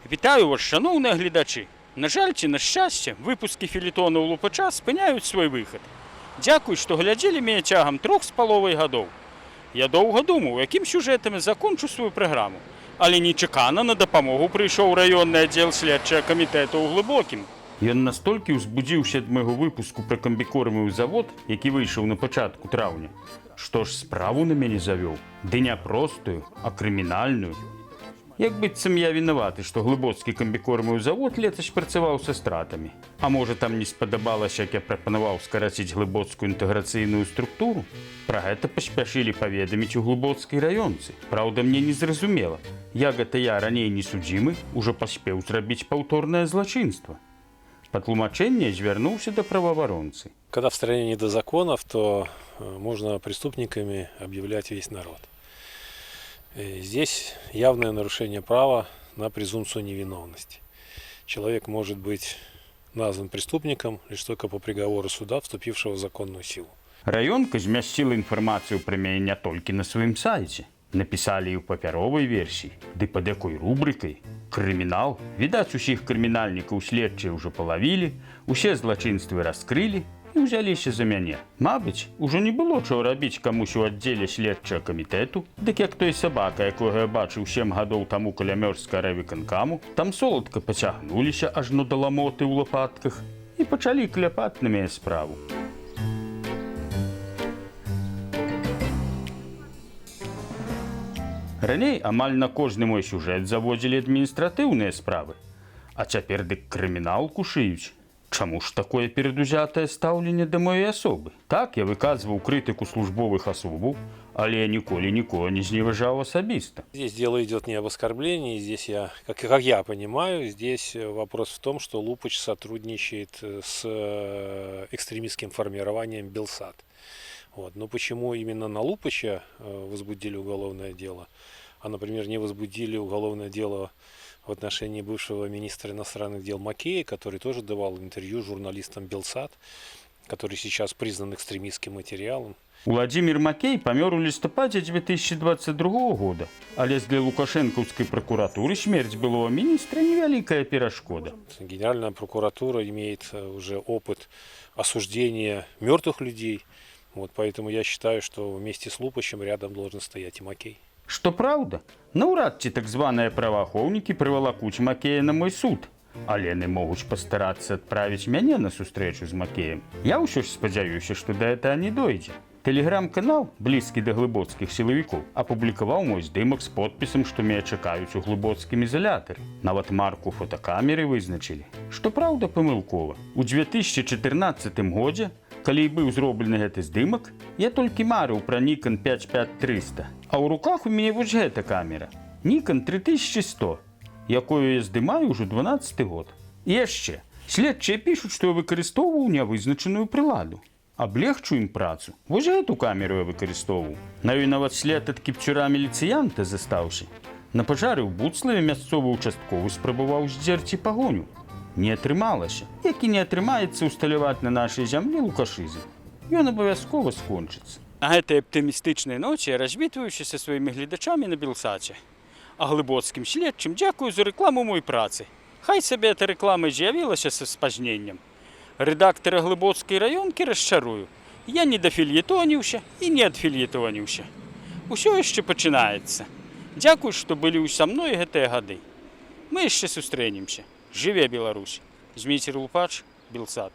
Вітаю вас, шановні глядачі! На жаль чи на щастя, випуски філітону Лупача спиняють свій вихід. Дякую, що гляділи мене тягом 3,5 годин. Я довго думав, яким сюжетом закончу свою програму. Але нечекано на допомогу прийшов районний відділ слідчого комітету у Глибокім. Ён настільки узбудзіўся ад майго выпуску про комбікормовий завод, який вийшов на початку травня, що ж справу на мяне завёў. Ды не простую, а кримінальную. Як быццам я вінаваты, што глыбоцкі камбікормовый завод летась працаваў са стратамі. А можа, там не спадабалася, як я прапанаваў скараціць глыбоцкую інтэграцыйную структуру? Пра гэта паспяшылі паведаміць у глыбоцкай раёнцы. Праўда, мне не зразумела, як гэта я раней не судзімы ўжо паспеў зрабіць паўторнае злачынства. Па тлумачэнне звярнуўся да праваабаронцы. Когда в стране не до законов, то можно преступниками объявлять весь народ. Здесь явное нарушение права на презумпцию невиновности. Человек может быть назван преступником лишь только по приговору суда, вступившего в законную силу. Раёнка змясціла інфармацыю пра мяне не толькі на сваім сайце. Напісалі і ў папяровай версіі. Ды пад якой рубрыкай? Крымінал. Відаць, усіх крымінальнікаў следчыя ўжо палавілі, усе злачынствы раскрылі і ўзяліся за мяне. Мабыць, ужо не было чаго рабіць камусь у аддзеле следчага камітэту, дык як той сабака, якога я бачыў 7 гадоў таму каля Мёрзскага райвыканкаму, там соладка пацягнуліся ажно да ламоты ў лапатках і пачалі кляпаць на мяне справу. Раней амаль на кожны мой сюжэт заводзілі адміністратыўныя справы, а цяпер дык крыміналку шыюць. Чаму ж такое перадузятае стаўленне да моей асобы? Так, я выказваў крытыку службовых асобаў, але я ніколі нікога не зневажаў асабіста. Здесь дело идет не об оскорблении, здесь как я понимаю, здесь вопрос в том, что Лупач сотрудничает с экстремистским формированием Белсат. Вот. Но почему именно на Лупача возбудили уголовное дело, а, например, не возбудили уголовное дело в отношении бывшего министра иностранных дел Макея, который тоже давал интервью журналистам Белсат, который сейчас признан экстремистским материалом. Владимир Макей памёр у лістападзе 2022 года, але для лукашэнкаўскай прокуратуры смерць былого министра невялікая перашкода. Генеральная прокуратура имеет уже опыт осуждения мертвых людей, вот, поэтому я считаю, что вместе с Лупачем рядом должен стоять и Макей. Што праўда, наўрад ці так званыя праваахоўнікі прывалакуць Макея на мой суд, але яны могуць пастарацца адправіць мяне на сустрэчу з Макеем. Я ўсё ж спадзяюся, што да гэтага не дойдзе. Тэлеграм-канал, блізкі да глыбоцкіх сілавікоў, апублікаваў мой здымак з подпісам, што мяне чакаюць у глыбоцкім ізалятары. Нават марку фотакамеры вызначылі. Што праўда, памылкова. У 2014 годзе, калі і быў зроблены гэты здымак, я толькі марыў пра Nikon 55300, а ў руках у мяне вось гэта камера, Nikon 3100, якую я здымаю ўжо 12 год. І яшчэ, следчыя пішуць, што я выкарыстоўваў нявызначаную прыладу. Аблегчу ім працу. Вось гэту камеру я выкарыстоўваў. На ёй нават след ад кіпцюра міліцыянта застаўся. На пажары ў Буцлаве мясцовы участковы спрабаваў здзерці пагоню. Не атрымалася, як і не атрымаецца усталяваць на нашай зямлі лукашызм. Ён абавязкова скончыцца. На гэтай аптымістычнай ноце я развітваюся са сваімі гледачамі на Белсаце. А глыбоцкім следчым дзякую за рэкламу моей працы. Хай сабе эта рэклама з'явілася са спазненнем. Рэдактара глыбоцкай раёнкі расчарую. Я не дафільетоніўся і не адфільетоніўся. Усё яшчэ пачынаецца. Дзякуй, што былі са мной гэтыя гады. Мы яшчэ сустрэнемся. Жыве Беларусь! Зміцер Лупач, Белсат.